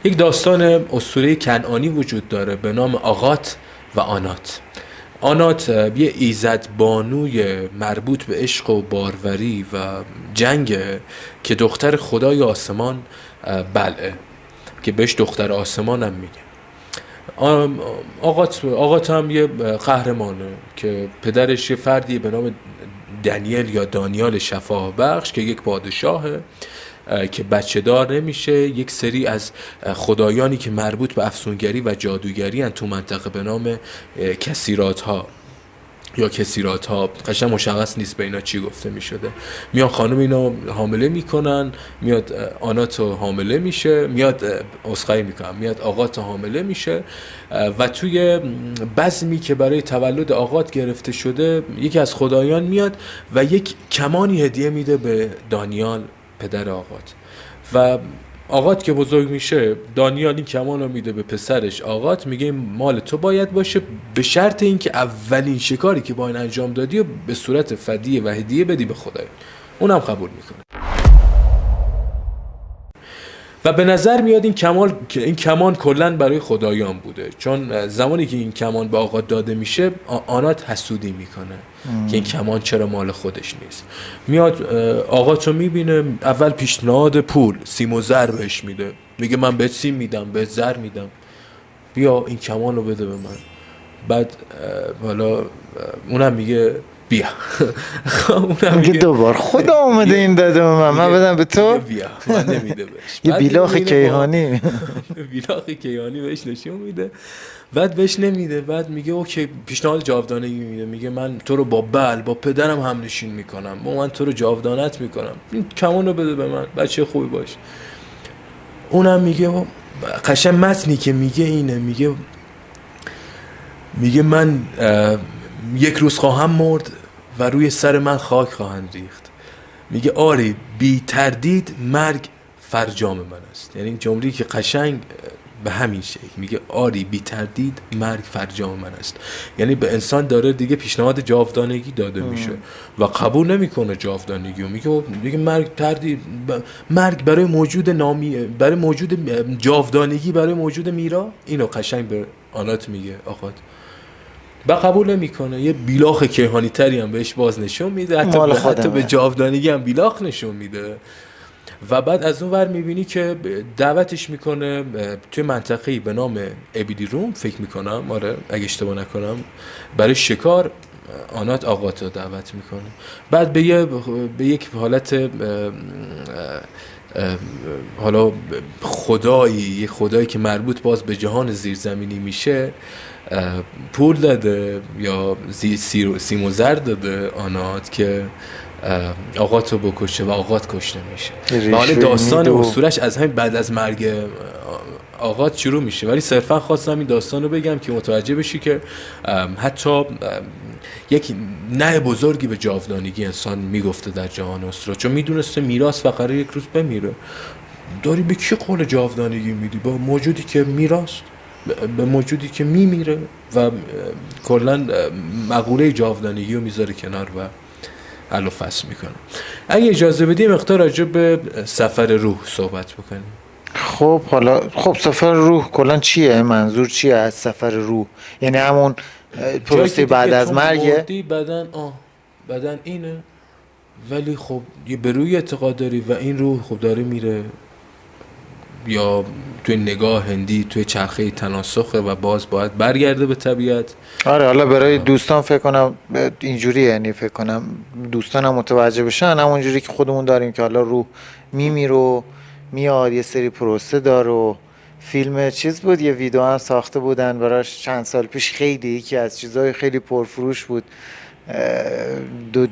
یک داستان اسطوره کنعانی وجود داره به نام آغات و آنات. آنات یه ایزد بانوی مربوط به عشق و باروری و جنگ که دختر خدای آسمان بلعه که بهش دختر آسمان هم میگه. آغات هم یه قهرمانه که پدرش یه فردی به نام دانیل یا دانیال شفاء بخش که یک پادشاهه که بچه دار نمیشه. یک سری از خدایانی که مربوط به افسونگری و جادوگری هن تو منطقه به نام کثیرات ها یا کثیرات ها، قشنگ مشخص نیست به اینا چی گفته میشده، میان خانم اینا حامله میکنن، میاد آنات حامله میشه، میاد آغات حامله میشه و توی بزمی که برای تولد آغات گرفته شده یکی از خدایان میاد و یک کمانی هدیه میده به دانیال پدر آغات و آغات که بزرگ میشه دانیال این کمان رو میده به پسرش آغات، میگه مال تو باید باشه به شرط اینکه اولین شکاری که با این انجام دادی و به صورت فدیه و هدیه بدی به خدای. اونم قبول میکنه و به نظر میاد این کمان کلن برای خدایان بوده، چون زمانی که این کمان به آغات داده میشه آنات حسودی میکنه که این کمان چرا مال خودش نیست. میاد آغات رو میبینه، اول پیشنهاد پول سیم و زر بهش میده، میگه من بهت سیم میدم بهت زر میدم، بیا این کمان رو بده به من. بعد حالا اونم میگه بیا. اونم میگه دوبار خدا اومده این داده به من بدم به تو، بیا من نمیده بهش. یه بیلاخ کیهانی بیلاخ کیهانی بهش نشون میده، بعد بهش نمیده. بعد میگه اوکی پیشنهاد جاودانگی میده، میگه من تو رو با پدرم هم نشین میکنم، من تو رو جاودانت میکنم، این کمان رو بده به من، بچه خوبی باش. اونم میگه قشنگ متنی که میگه اینه، میگه من یک روز خواهم مرد و روی سر من خاک خواهند ریخت. میگه آری بی تردید مرگ فرجام من است. یعنی این جمله‌ای که قشنگ به همین شکل میگه آری بی تردید مرگ فرجام من است، یعنی به انسان داره دیگه پیشنهاد جاودانگی داده میشه و قبول نمیکنه جاودانگی و میگه مرگ برای موجود برای موجود جاودانگی، برای موجود میرا. اینو قشنگ به آنات میگه آقا و قبول نمیکنه. یه بیلاخ کیهانی تری هم بهش باز نشون میده، حتی به جاودانگی هم بیلاخ نشون میده. و بعد از اون ور میبینی که دعوتش میکنه توی منطقه‌ای به نام ابیدی روم، فکر میکنم آره اگه اشتباه نکنم، برای شکار آنات آغات رو دعوت میکنه. بعد به یک حالت حالا خدایی که مربوط باز به جهان زیرزمینی میشه پول داده یا سیم و زر داده آنات که آغات رو بکشه و آغات کشته میشه. و حالا داستان اسطورش از همین بعد از مرگ آغات شروع میشه، ولی صرفا خواستم این داستان رو بگم که متوجه بشی که حتی یک نه بزرگی به جاودانگی انسان میگفته در جهان اسطوره، چون میدونسته میراث و قرار یک روز بمیره. داری به کی قول جاودانگی میدی؟ با موجودی که میراث، به موجودی که میمیره و کلا مقوله جاودانگی رو میذاره کنار و حل و فصل میکنه. اگه اجازه بدی مقدار راجع به سفر روح صحبت بکنیم. خب سفر روح کلا چیه؟ منظور چیه از سفر روح؟ یعنی همون پروسه بعد از مرگ بدن اینه، ولی خب یه به روی اعتقاد داری و این روح خب داره میره، یا توی نگاه هندی توی چرخه تناسخه و باز باید برگرده به طبیعت. آره حالا برای دوستان فکر کنم اینجوری، یعنی فکر کنم دوستان هم متوجه بشن همونجوری که خودمون داریم که حالا روح میمیره و میاد، یه سری پروسه داره و فیلم چیز بود، یه ویدیو هم ساخته بودن براش چند سال پیش، خیلی یکی از چیزهای خیلی پرفروش بود،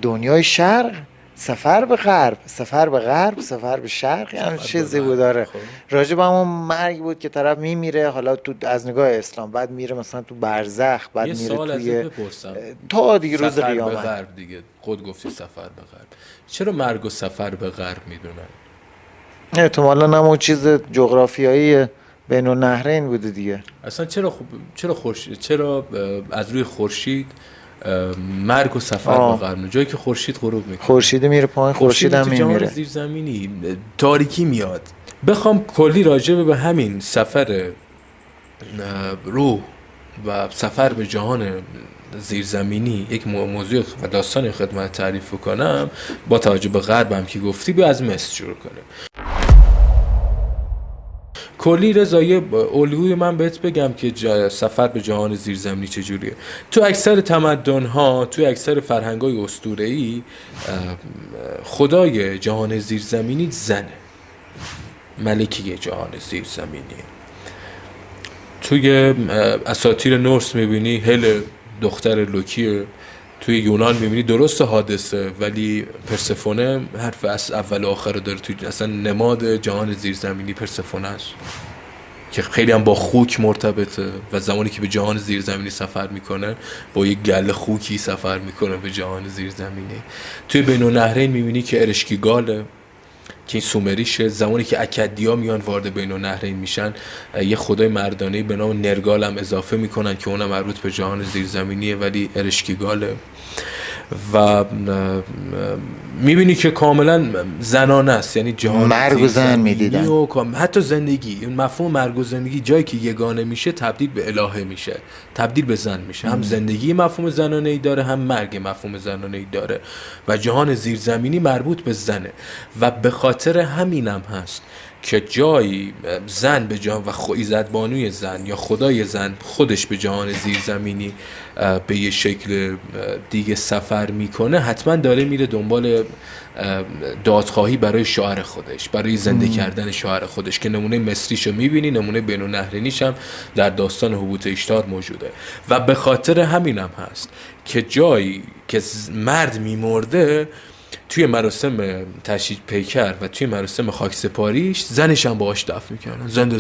دنیای شرق سفر به غرب، سفر به شرق، یعنی چیزی بود داره راجع به همون مرگ بود که طرف میمیره، حالا تو از نگاه اسلام بعد میره مثلا تو برزخ، بعد میره توی تا دیگه روز قیامت. سفر به غرب دیگه خود گفتی سفر به غرب، چرا مرگ و سفر به غرب میدونن؟ احتمالاً همون چیز جغرافیایی بین النهرین بوده دیگه. اصلا چرا از روی خورشید مرگ و سفر به غرب، جایی که خورشید غروب میکنه، خورشید میره پایین، خورشید هم میمیره، زیر زمینی تاریکی میاد بخوام کلی راجع به همین سفر روح و سفر به جهان زیرزمینی یک موضوع و داستان خدمت تعریف کنم، با توجه به غربم که گفتی، بیا از مصر شروع کنیم. کلی رضایی الگوی من بهت بگم که سفر به جهان زیرزمینی چجوریه. تو اکثر تمدن‌ها، تو اکثر فرهنگ‌های اسطوره‌ای، خدای جهان زیرزمینی زنه، ملکه جهان زیرزمینی. توی اساطیر نورس میبینی هل دختر لوکیه، توی یونان میبینی درست حادثه ولی پرسفونه حرف اول و آخر داره. توی اصلا نماد جهان زیرزمینی پرسفونه است که خیلی هم با خوک مرتبطه و زمانی که به جهان زیرزمینی سفر میکنه با یک گله خوکی سفر میکنه به جهان زیرزمینی. توی بین النهرین میبینی که ارشکیگاله که این سومریشه. زمانی که اکدیا میان وارد بین النهرین میشن، یه خدای مردانه‌ای به نام نرگال هم اضافه میکنن که اونم مربوط به جهان زیرزمینیه ولی ارشکیگاله. و میبینی که کاملا زنانه است، یعنی جهان مرگ و زن میدیدن و حتی زندگی. این مفهوم مرگ و زندگی جایی که یگانه میشه تبدیل به الهه میشه، تبدیل به زن میشه. هم زندگی مفهوم زنانه ای داره، هم مرگ مفهوم زنانه ای داره و جهان زیرزمینی مربوط به زنه و به خاطر همینم هست که جایی زن به جهان و ایزدبانوی زن یا خدای زن خودش به جهان زیرزمینی به یه شکل دیگه سفر میکنه، حتما داره میره دنبال دادخواهی برای شوهر خودش، برای زنده کردن شوهر خودش که نمونه مصریشو میبینی، نمونه بین النهرینیش هم در داستان هبوط اشتار موجوده. و به خاطر همینم هست که جایی که مرد میمرده توی مراسم تشییع پیکر و توی مراسم خاکسپاریش زنش هم باهاش دفن میکنن، زنده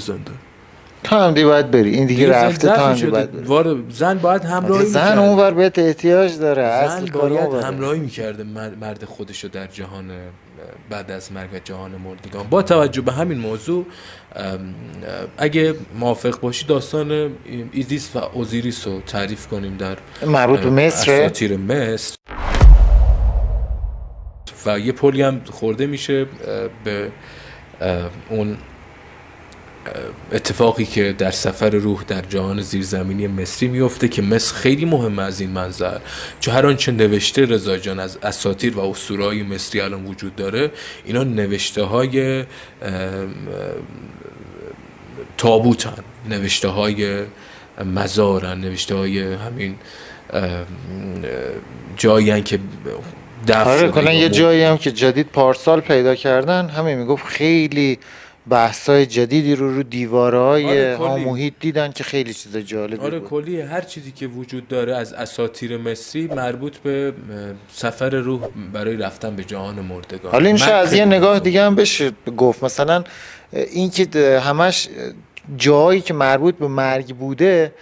تا هم دی باید بری، این دیگه رفته، تا هم دی باید بری. زن باید همراهی میکرده، زن اونور بهت احتیاج داره، زن باید همراهی میکرده مرد خودشو در جهان بعد از مرگ و جهان مردگان. با توجه به همین موضوع اگه موافق باشی داستان ایزیس و اوزیریس رو تعریف کنیم در مربوط به مصر، اساطیر مصر. و یه پلی هم خورده میشه به اون اتفاقی که در سفر روح در جهان زیرزمینی مصری میفته که مصر خیلی مهمه از این منظر، چون هر آنچه نوشته رضا جان از اساطیر و اسطوره‌های مصری الان وجود داره، اینا نوشته های تابوتن، نوشته های مزارن، نوشته های همین جایی که دفن شده. کلا یه جایی هم که جدید پارسال پیدا کردن، همین میگفت خیلی بحثای جدیدی رو دیوارهای محیط دیدن که خیلی چیز جالبی بود. کلی هر چیزی که وجود داره از اساطیر مصری مربوط به سفر روح برای رفتن به جهان مردگان. حالا این از یه نگاه دیگه هم بشه گفت، مثلا این که همش جایی که مربوط به مرگ بوده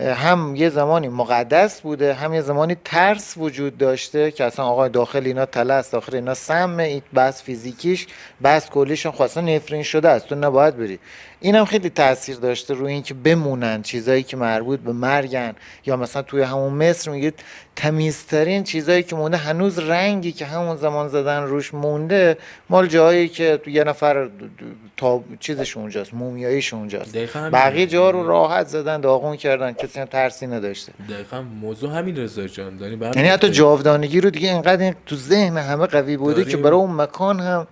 هم یه زمانی مقدس بوده، هم یه زمانی ترس وجود داشته که اصلا آقا داخل اینا تله است، داخل اینا سمه، این بس فیزیکیش بس کلیشون خواستن نفرین شده است، تو نباید بری. اینم خیلی تاثیر داشته روی این که بمونن چیزایی که مربوط به مرگن. یا مثلا توی همون مصر میگه تمیزترین چیزایی که مونده هنوز رنگی که همون زمان زدن روش مونده مال جایی که یه نفر تا چیزش اونجاست، مومیاییش اونجاست، بقیه جا رو راحت زدن، داغون کردن، کسی هم ترسی نداشته. دقیقاً موضوع همین رضا جان داریم. یعنی حتی جاودانگی رو دیگه اینقدر تو ذهن همه قوی بوده که برای اون مکان هم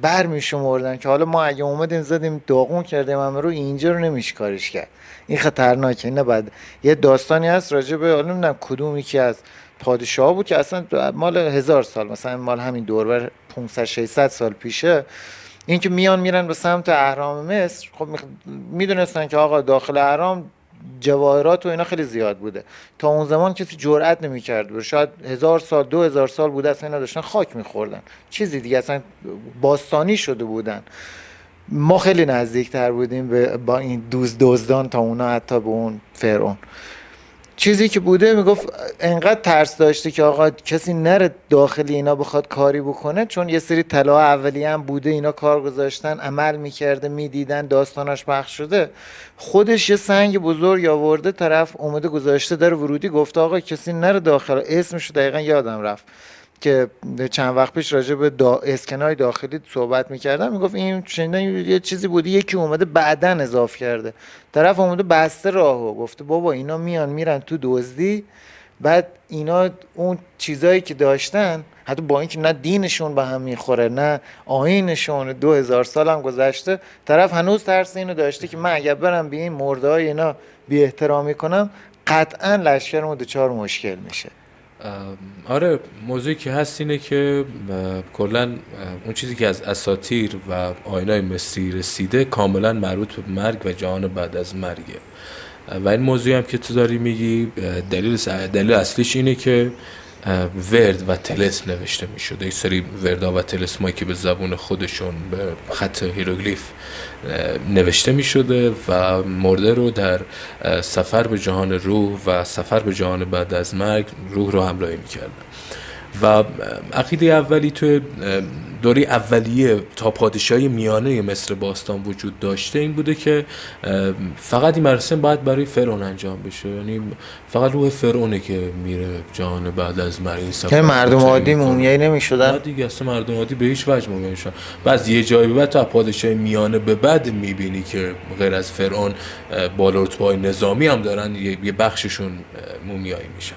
برمیشمردن که حالا ما اگه اومدیم زدیم داغون کردیم همه رو، اینجا رو نمیشه کارش کرد، این خطرناکه. نه بعد یه داستانی هست راجع به حالا نمیدونم کدومی که از پادشاه بود که اصلا مال 1000 سال، مثلا مال همین دور 500-600 سال پیشه، این که میرن به سمت اهرام مصر. خب میدونستن که آقا داخل اهرام جواهرات و اینا خیلی زیاد بوده، تا اون زمان کسی جرئت نمی‌کرد، شاید 1000 سال 2000 سال بوده اصلا اینا داشتن خاک می‌خوردن، چیزی دیگه اصلا باستانی شده بودن. ما خیلی نزدیک‌تر بودیم با این دزدان تا اونا، حتی به اون فرعون. چیزی که بوده میگفت انقدر ترس داشته که آقا کسی نره داخل اینا بخواد کاری بکنه، چون یه سری طلا اولیه هم بوده، اینا کار گذاشتن، عمل میکرده، میدیدن، داستاناش پخش شده. خودش یه سنگ بزرگ آورده، طرف اومده گذاشته در ورودی، گفته آقا کسی نره داخل، اسمشو دقیقا یادم رفت، که چند وقت پیش راجع به اسکنای داخلی صحبت میکردم، میگفت این شنیدن یه چیزی بوده یکی اومده بعدن اضاف کرده، طرف اومده بسته راهو، گفته بابا اینا میان میرن تو دزدی، بعد اینا اون چیزایی که داشتن حتی با اینکه نه دینشون به هم میخوره نه آیینشون، 2000 سال هم گذشته، طرف هنوز ترس اینو داشته که من اگر برم به این مرده‌های اینا بی احترامی کنم قطعا لشکرمون دچار مشکل میشه. آره، موضوعی که هست اینه که کلا اون چیزی که از اساطیر و آیین‌های مصری رسیده کاملا مربوط به مرگ و جهان بعد از مرگه و این موضوعی هم که تو داری میگی دلیل اصلیش اینه که ورد و طلسم نوشته می شده. یک سری وردا و طلسمایی که به زبون خودشون به خط هیروگلیف نوشته می شده و مرده رو در سفر به جهان روح و سفر به جهان بعد از مرگ روح رو همراهی می کردن. و عقیده اولی تو دوره اولیه تا پادشاهی میانه مصر باستان وجود داشته این بوده که فقط این مراسم باید برای فرعون انجام بشه، یعنی فقط روح فرعونه که میره جهان بعد از مرگ. که مردم عادی مومیایی نمیشدن دیگه، اصلا مردم عادی به هیچ وجه مومیایی نمیشدن. بعد یه جایی به بعد تا پادشاهی میانه به بعد میبینی که غیر از فرعون بالا رتبه‌های نظامی هم دارن، یه بخششون مومیایی میشن.